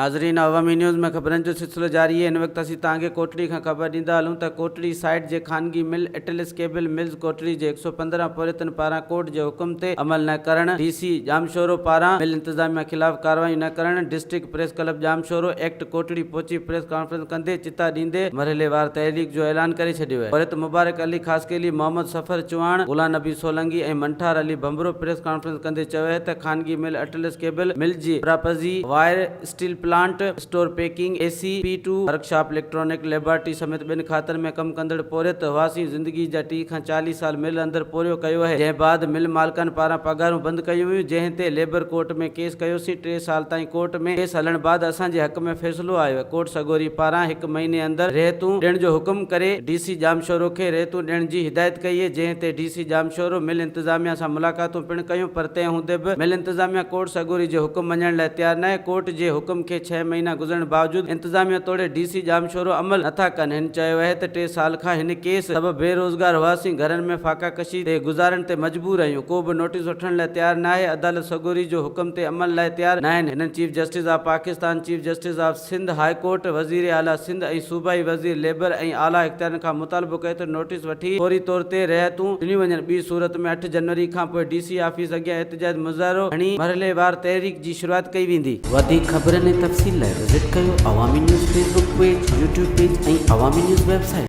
नाज़रीन, अवामी न्यूज़ में ख़बरनि जो सिलसिलो जारी है। इन वक्त असीं तव्हांखे कोटड़ी खां ख़बर ॾींदा हलूं त कोटड़ी साइड जे ख़ानगी mill Atlas cable mills Kotri जे 115 पोरितनि पारां कोर्ट जे हुकुम ते अमल न करण, डीसी जामशोरो पारां मिल इंतज़ामिया ख़िलाफ़ कार्रवाई न करण, डिस्ट्रिक्ट प्रेस क्लब जामशोरो एक्ट कोटड़ी पहुची प्रेस कॉन्फ्रेंस कंदे चिता ॾींदे मरहलेवार तहरीक जो ऐलान करे छॾियो आहे। पोरित मुबारक अली ख़ासकेली, मोहम्मद सफ़र चौहान, गुलाम नबी सोलंकी ऐं मंठार अली भंबरो प्रेस कॉन्फ्रेंस कंदे चयो आहे त ख़ानगी मिल एटलिस केबल मिल जी प्रापजी wire steel plant, store packing, AC, P2 workshop, electronic laboratory समेत ॿिनि खातनि में कमु कंदड़ पोरित हुआसीं ज़िंदगी जा 30 खां 40 साल मिल अंदरि पोरियो कयो आहे, जंहिं बाद मिल मालिकनि पारां पगारूं बंदि कयूं हुयूं, जंहिं ते लेबर कोर्ट में केस कयोसीं। 3 साल ताईं कोर्ट में केस हलण बाद असांजे हक़ में फ़ैसिलो आयो आहे। कोर्ट सगोरी पारां 1 महीने अंदरि रिहतूं ॾियण जो हुकुम करे डीसी जामशोरो खे रिहतूं ॾियण जी हिदायत कई आहे, जंहिं ते डीसी जामशोरो मिल इंतज़ामिया सां मुलाक़ातूं पिणु कयूं, पर तंहिं हूंदे बि मिल इंतज़ामिया कोर्ट सगोरी जे हुकुम मञण लाइ तयारु न आहे। कोर्ट जे हुकुम खे 6 महीना गुज़रण बावजूद इंतज़ामिया तोड़े डीसी जामशोरो अमल नथा कनि। हिन चयो आहे त 3 साल खां हिन केस सबबु बेरोज़गार हुआसीं, घरनि में फाका कशी ते गुज़ारण ते मजबूर आहियूं, को बि नोटिस वठण लाइ तयारु न आहे। अदालत सगोरी जो हुकुम ते अमल लाइ तयारु न आहिनि। हिननि chief justice of Pakistan, chief justice of Sindh high court, वज़ीर आला सिंध ऐं सूबाई वज़ीर लेबर ऐं आला इख्तियारनि खां मुतालबो कयो त नोटिस वठी फौरी तौर ते रिहतूं ॾिनियूं वञनि। ॿी सूरत में 8 जनवरी खां पोइ डीसी ऑफिस अॻियां एहतजाज मुज़ाहिरो खणी मरहलेवार तहरीक जी शुरूआत कई वेंदी। वधीक ख़बरनि ऐं तफ़सील लाइ विज़िट कयो अवामी news Facebook page, YouTube page ऐं अवामी न्यूज़ वेबसाइट।